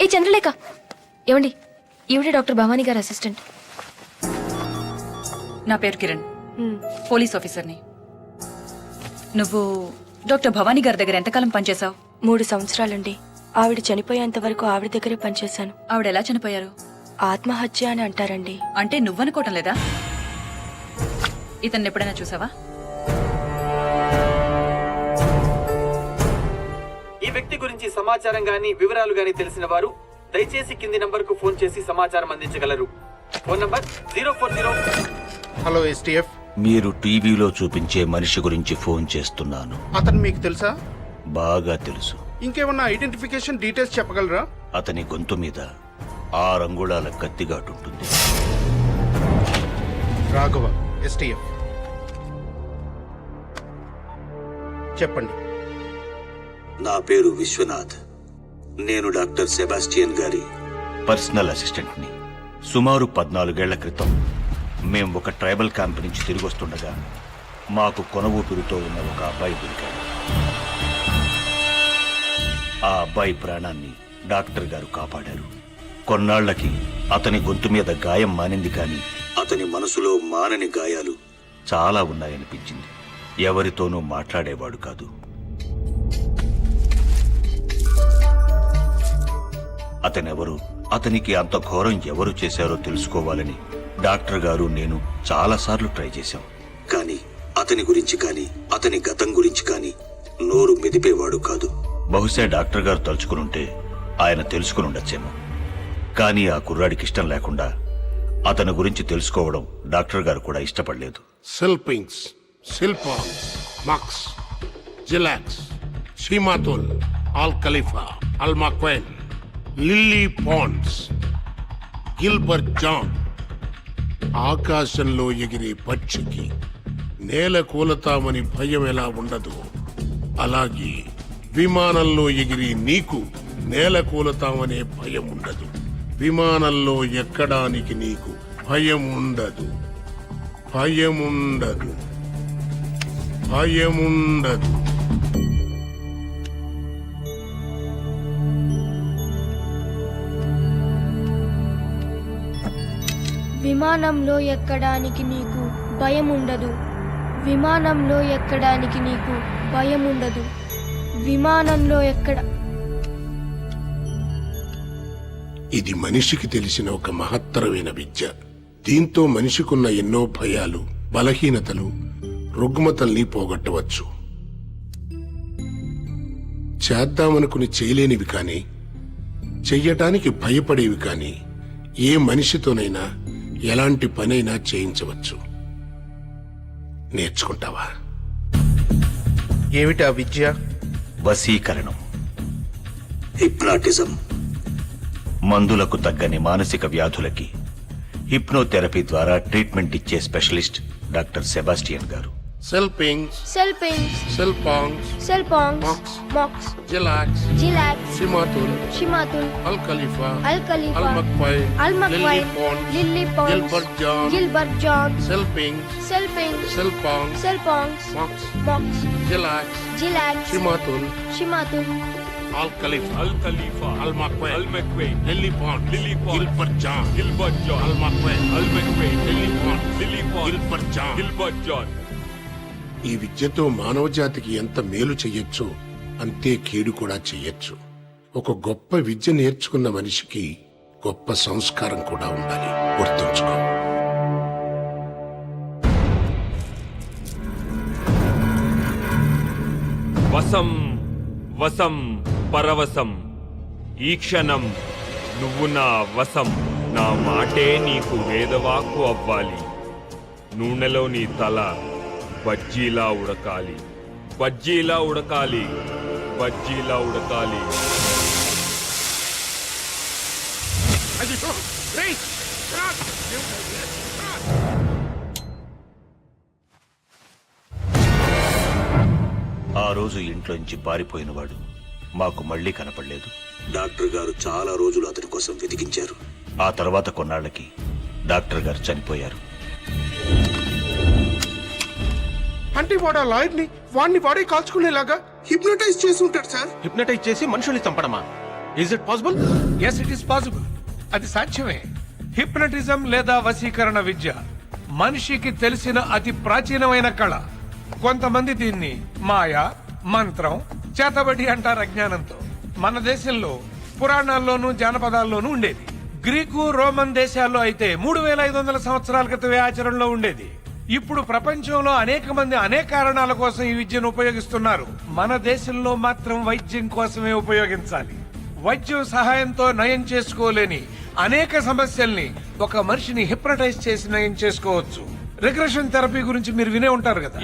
ఏ చంద్రలేఖ, ఏమండి, ఈవిడే డాక్టర్ భవానీ గారి అసిస్టెంట్. నా పేరు కిరణ్, పోలీస్ ఆఫీసర్ని. నువ్వు డాక్టర్ భవానీ గారి దగ్గర ఎంతకాలం పనిచేశావు? 3 సంవత్సరాలండి. ఆవిడ చనిపోయేంత వరకు ఆవిడ దగ్గరే పనిచేశాను. ఆవిడ ఎలా చనిపోయారు? ఆత్మహత్య అని అంటారండి. అంటే నువ్వనుకోవటం లేదా? ఇతన్ని ఎప్పుడైనా చూసావా? ఈ వ్యక్తి గురించి సమాచారం గాని వివరాలు గాని తెలిసిన వారు దయచేసి కింది నంబర్ కు ఫోన్ చేసి సమాచారం అందించగలరు. Phone number 040. హలో ఎస్టీఎఫ్, మీరు టీవీలో చూపించే మనిషి గురించి ఫోన్ చేస్తున్నాను. అతను మీకు తెలుసా? బాగా తెలుసు. ఇంకేమన్నా ఐడెంటిఫికేషన్ డీటెయిల్స్ చెప్పగలరా? అతని గొంతు మీద 6 అంగుళాల కత్తిగాటుంటుంది. రాఘవ, ఎస్టీఎఫ్. చెప్పండి. నా పేరు విశ్వనాథ్. నేను డాక్టర్ సెబాస్టియన్ గారి పర్సనల్ అసిస్టెంట్ని. సుమారు 14 ఏళ్ల క్రితం మేం ఒక ట్రైబల్ క్యాంప్ నుంచి తిరిగి వస్తుండగా మాకు కొన ఊపిరితో ఉన్న ఒక అబ్బాయి దొరికాడు. ఆ అబ్బాయి ప్రాణాన్ని డాక్టర్ గారు కాపాడారు. కొన్నాళ్లకి అతని గొంతు మీద గాయం మానింది, కానీ అతని మనసులో మానని గాయాలు చాలా ఉన్నాయనిపించింది. ఎవరితోనూ మాట్లాడేవాడు కాదు. అతనెవరు, అతనికి అంత ఘోరం ఎవరు చేశారో తెలుసుకోవాలని డాక్టర్ గారు నేను చాలాసార్లు ట్రై చేశాం. కానీ అతని గురించి కానీ అతని గతం గురించి కానీ నోరు మెదిపేవాడు కాదు. బహుశా డాక్టర్ గారు తలుచుకునుంటే ఆయన తెలుసుకుని ఉండొచ్చేమో. కానీ ఆ కుర్రాడికి ఇష్టం లేకుండా అతని గురించి తెలుసుకోవడం డాక్టర్ గారు కూడా ఇష్టపడలేదు. సిల్పింగ్స్, సిల్పాంగ్స్, మక్స్, జిలాక్స్, షీమాతుల్, ఆల్ ఖలీఫా, అల్మాక్వెన్, లిల్లీ పాండ్స్, గిల్బర్ట్ జాన్. ఆకాశంలో ఎగిరే పక్షికి నేల కూలతామని భయం ఎలా ఉండదు, అలాగే విమానంలో ఎగిరి నీకు నేల కూలతామనే భయం ఉండదు. విమానంలో ఎక్కడానికి నీకు భయం ఉండదు. భయముండదు. భయముండదు. విమానంలో ఎక్కడానికి నీకు భయం ఉండదు. విమానంలో ఎక్కడానికి నీకు భయం ఉండదు. విమానంలో ఎక్కడ. ఇది మనిషికి తెలిసిన ఒక మహత్తరమైన విద్య. దీంతో మనిషికున్న ఎన్నో భయాలు, బలహీనతలు, రుగ్మతల్ని పోగొట్టవచ్చు. చేద్దామనుకుని చేయలేనివి కానీ, చెయ్యటానికి భయపడేవి కానీ ఏ మనిషితోనైనా ఎలాంటి పనైనా చేయించవచ్చు. నేర్చుకుంటావా? ఏమిటా విద్య? వశీకరణం, హిప్నాటిజం. మందులకు తగ్గని మానసిక వ్యాధులకి హిప్నోథెరపీ ద్వారా ట్రీట్మెంట్ ఇచ్చే స్పెషలిస్ట్ డాక్టర్ సెబాస్టియన్ గారు. సెల్పింగ్స్, సెల్పింగ్స్, సెల్పాంగ్స్, సెల్పాంగ్స్, మక్స్, మక్స్, జిలాక్స్, జిలాక్స్, షిమాతుల్, షిమాతుల్, అల్ ఖలీఫా, అల్ ఖలీఫా, అల్మక్వైన్, అల్మక్వైన్, lily ponds, Gilbert John, Gilbert John, సెల్పింగ్స్, సెల్పింగ్స్, సెల్పాంగ్స్, సెల్పాంగ్స్, మక్స్, మక్స్, జిలాక్స్, జిలాక్స్, షిమాతుల్, షిమాతుల్, అల్ ఖలీఫా, అల్మక్వైన్, లిల్లీ పాండ్, గిల్బర్ట్ జాన్, అల్మక్వైన్, గిల్బర్ట్ జాన్. ఈ విద్యతో మానవ జాతికి ఎంత మేలు చెయ్యొచ్చో అంతే కీడు కూడా చెయ్యొచ్చు. ఒక గొప్ప విద్య నేర్చుకున్న మనిషికి గొప్ప సంస్కారం కూడా ఉండాలి. గుర్తుంచుకో. వసం వసం పరవశం, ఈ క్షణం నువ్వు నా వశం. నా మాటే నీకు వేదవాక్కు అవ్వాలి. నూనెలో నీ తల బజ్జీలా ఉడకాలి. బజ్జీలా ఉడకాలి. బజ్జీలా ఉడకాలి. ఆ రోజు ఇంట్లోంచి పారిపోయినవాడు మాకు మళ్లీ కనపడలేదు. డాక్టర్ గారు చాలా రోజులు అతని కోసం వెతికించారు. ఆ తర్వాత కొన్నాళ్లకి డాక్టర్ గారు చనిపోయారు. అంటే వాడు ఆ లాయర్ని వాడిని వాడే కాల్చుకునేలాగా హిప్నటైజ్ చేసి ఉంటాడు సార్. హిప్నటైజ్ చేసి మనుషుల్ని చంపడమా? Is it possible? Yes, it is possible. అది సాధ్యమే. హిప్నటిజం లేదా వశీకరణ విద్య మనిషికి తెలిసిన అతి ప్రాచీనమైన కళ. కొంతమంది దీన్ని మాయ, మంత్రం, చేతబడి అంటారు అజ్ఞానంతో. మన దేశంలో పురాణాల్లోనూ జానపదాల్లోనూ ఉండేది. గ్రీకు, రోమన్ దేశాల్లో అయితే 3500 సంవత్సరాల క్రితమే ఆచరణలో ఉండేది. ఇప్పుడు ప్రపంచంలో అనేక మంది అనేక కారణాల కోసం ఈ విద్యను ఉపయోగిస్తున్నారు. మన దేశంలో మాత్రం వైద్యం కోసమే ఉపయోగించాలి. వైద్యం సహాయంతో నయం చేసుకోలేని అనేక సమస్యల్ని ఒక మనిషిని హిప్నటైజ్ చేసి నయం చేసుకోవచ్చు. రిగ్రెషన్ థెరపీ గురించి మీరు వినే ఉంటారు కదా.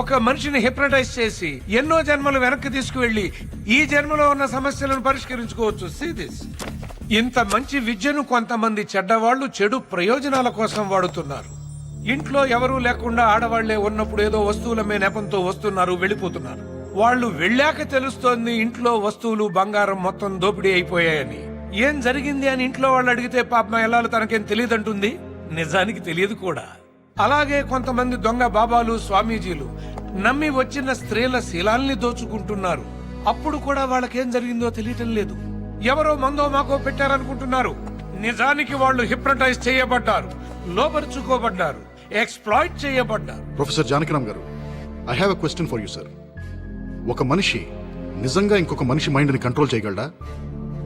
ఒక మనిషిని హిప్నటైజ్ చేసి ఎన్నో జన్మలు వెనక్కి తీసుకువెళ్లి ఈ జన్మలో ఉన్న సమస్యలను పరిష్కరించుకోవచ్చు. See this. ఇంత మంచి విద్యను కొంతమంది చెడ్డవాళ్లు చెడు ప్రయోజనాల కోసం వాడుతున్నారు. ఇంట్లో ఎవరూ లేకుండా ఆడవాళ్లే ఉన్నప్పుడు ఏదో వస్తువుల మీద నెపంతో వస్తున్నారు, వెళ్ళిపోతున్నారు. వాళ్ళు వెళ్ళాక తెలుస్తోంది ఇంట్లో వస్తువులు, బంగారం మొత్తం దోపిడీ అయిపోయాయని. ఏం జరిగింది అని ఇంట్లో వాళ్ళు అడిగితే పాపం ఎల్లాలు తనకేం తెలియదంటుంది. నిజానికి తెలియదు కూడా. అలాగే కొంతమంది దొంగ బాబాలు, స్వామీజీలు నమ్మి వచ్చిన స్త్రీల శీలాల్ని దోచుకుంటున్నారు. అప్పుడు కూడా వాళ్ళకేం జరిగిందో తెలియటం లేదు. ఎవరో మందో మాకో పెట్టారనుకుంటున్నారు. నిజానికి వాళ్ళు హిప్నటైజ్ చేయబడ్డారు, లోపరుచుకోబడ్డారు, ఎక్స్‌ప్లాయిట్ చేయబడ్డారు. ప్రొఫెసర్ జానకిరామ్ గారు, I have a question for you sir. ఒక మనిషి నిజంగా ఇంకొక మనిషి మైండ్ని కంట్రోల్ చేయగలడా,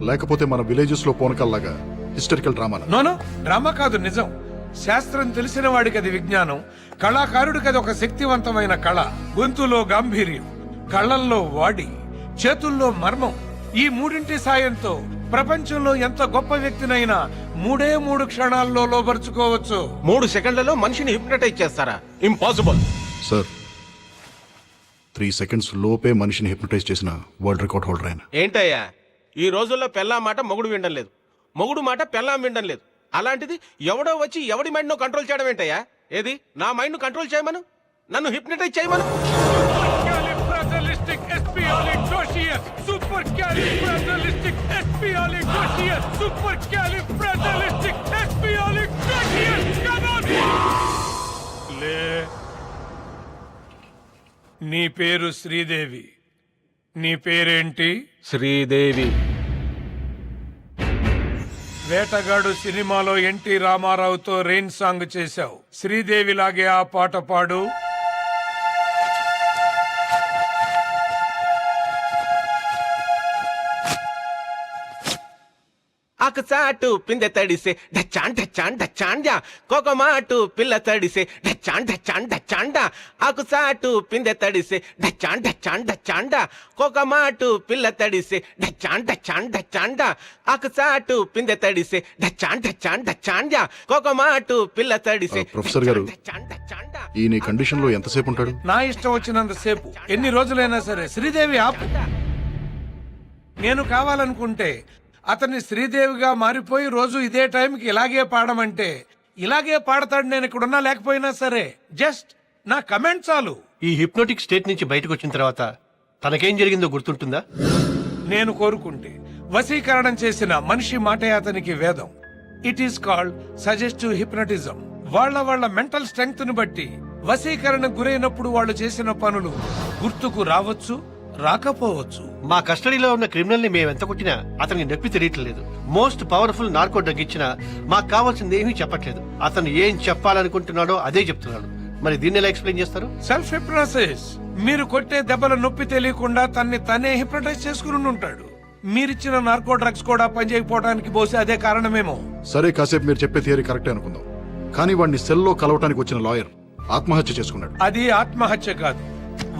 లేకపోతే మన విలేజెస్ లో పోనకల్లాగా హిస్టరికల్ డ్రామా? నోనో, డ్రామా కాదు, నిజం. శాస్త్రం తెలిసిన వాడికి అది విజ్ఞానం, కళాకారుడికి అది ఒక శక్తివంతమైన కళ. గొంతులో గాంభీర్యం, కళ్ళల్లో వాడి, చేతుల్లో మర్మం. ఈ మూడింటి సాయంతో ప్రపంచంలో ఎంత గొప్ప వ్యక్తినైనా 3 క్షణాల్లో లోపరుచుకోవచ్చు. 3 సెకండ్లలో మనిషిని హిప్నటైజ్ చేస్తారా? ఇంపాసిబుల్ సార్, 3 సెకండ్స్ లోపే మనిషిని హిప్నటైజ్ చేసిన వరల్డ్ రికార్డ్ హోల్డర్ ఆయన. ఏంటయ్యా, ఈ రోజుల్లో పెళ్ళా మాట మొగుడు వినడం లేదు, మొగుడు మాట పెళ్ళాం వినడం లేదు. అలాంటిది ఎవడో వచ్చి ఎవడి మైండ్ ను కంట్రోల్ చేయడం ఏంటయ్యా? ఏది నా మైండ్ ను కంట్రోల్ చేయమను, నన్ను హిప్నటైజ్ చేయమను. నీ పేరు శ్రీదేవి. నీ పేరేంటి? శ్రీదేవి. వేటగాడు సినిమాలో ఎన్టీ రామారావుతో రెయిన్ సాంగ్ చేశావు. శ్రీదేవి లాగే ఆ పాట పాడు. ఆకు చాటు పిందె తడిసే ఢచ్చాన్ ఢచ్చాన్ ఢచ్చాండా, కోకమాటు పిల్ల తడిసే ఢచ్చాన్ ఢచ్చాన్ ఢచ్చాండా. ఆకు చాటు పిందె తడిసే ఢచ్చాన్ ఢచ్చాన్ ఢచ్చాండా, కోకమాటు పిల్ల తడిసే ఢచ్చాన్ ఢచ్చాన్ ఢచ్చాండా. ఆకు చాటు పిందె తడిసే ఢచ్చాన్ ఢచ్చాన్ ఢచ్చాండా, కోకమాటు పిల్ల తడిసే. ప్రొఫెసర్ గారు, ఈ నీ కండిషన్ లో ఎంతసేపు ఉంటాడు? నా ఇష్టం వచ్చినంతసేపు, ఎన్ని రోజులైనా సరే. శ్రీదేవి ఆపు. నేను కావాలనుకుంటే అతన్ని శ్రీదేవిగా మారిపోయి రోజు ఇదే టైంకి ఇలాగే పాడమంటే ఇలాగే పాడతాడు. నేను ఇక్కడున్నా లేకపోయినా సరే. జస్ట్ నా కమెంట్ చాలు. ఈ హిప్నోటిక్ స్టేట్ నుంచి బయటకు వచ్చిన తర్వాత తనకేం జరిగిందో గుర్తుంటుందా? నేను కోరుకుంటే వశీకరణం చేసిన మనిషి మాటే అతనికి వేదం. It is called suggestive hypnotism. వాళ్ళ మెంటల్ స్ట్రెంగ్త్ ను బట్టి వశీకరణ గురైనప్పుడు వాళ్ళు చేసిన పనులు గుర్తుకు రావచ్చు, రాకపోవచ్చు. మా కస్టడీలో ఉన్న క్రిమినల్ ని మేము ఎంత కొట్టినా అతనికి నొప్పి తెలియట్లేదు. మోస్ట్ పవర్ఫుల్ నార్కో డ్రగ్ ఇచ్చినా మాకు కావాల్సింది ఏమీ చెప్పట్లేదు. అతను ఏం చెప్పాలనుకుంటున్నాడో అదే చెప్తున్నాడు. మరి దీన్ని ఎలా ఎక్స్ప్లెయిన్ చేస్తారు? Self hypnosis. మీరు కొట్టే దెబ్బల నొప్పి తెలియకుండా తనే హిప్నటైజ్ చేసుకుని ఉంటాడు. మీరిచ్చిన నార్కో డ్రగ్స్ కూడా పనిచేయకపోవడానికి బహుశా అదే కారణమేమో. సరే, కాసేపు మీరు చెప్పే థియరీ కరెక్టే అనుకుందాం. కానీ వాడిని సెల్లో కలవటానికి వచ్చిన లాయర్ ఆత్మహత్య చేసుకున్నాడు. అది ఆత్మహత్య కాదు,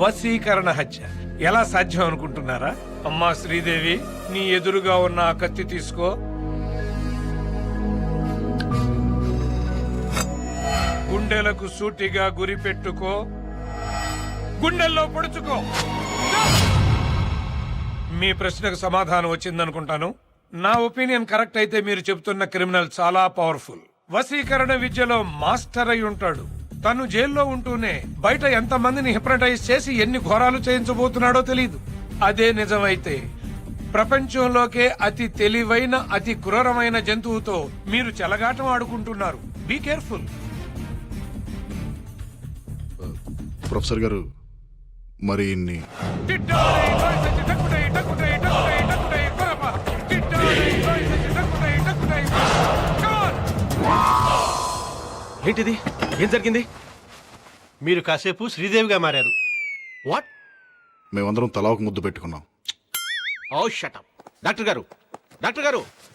వశీకరణ హత్య. ఎలా సాధ్యం అనుకుంటున్నారా? అమ్మా శ్రీదేవి, నీ ఎదురుగా ఉన్న ఆ కత్తి తీసుకో. గుండెలకు సూటిగా గురి పెట్టుకో. గుండెల్లో పొడుచుకో. మీ ప్రశ్నకు సమాధానం వచ్చిందనుకుంటాను. నా ఒపీనియన్ కరెక్ట్ అయితే మీరు చెబుతున్న క్రిమినల్ చాలా పవర్ఫుల్. వశీకరణ విద్యలో మాస్టర్ అయి ఉంటాడు. తను జైల్లో ఉంటూనే బయట ఎంతమందిని హిప్నటైజ్ చేసి ఎన్ని ఘోరాలు చేయించబోతున్నాడో తెలియదు. అదే నిజమైతే ప్రపంచంలోకే అతి తెలివైన, అతి క్రూరమైన జంతువుతో మీరు చెలగాటం ఆడుకుంటున్నారు. Be careful. ప్రొఫెసర్ గారు, మరి ఇన్ని ఏంటిది? ఏం జరిగింది? మీరు కాసేపు శ్రీదేవిగా మారారు. వాట్? మేమందరం తలా ఒక ముద్దు పెట్టుకున్నాం. ఓ షట్ అప్. డాక్టర్ గారు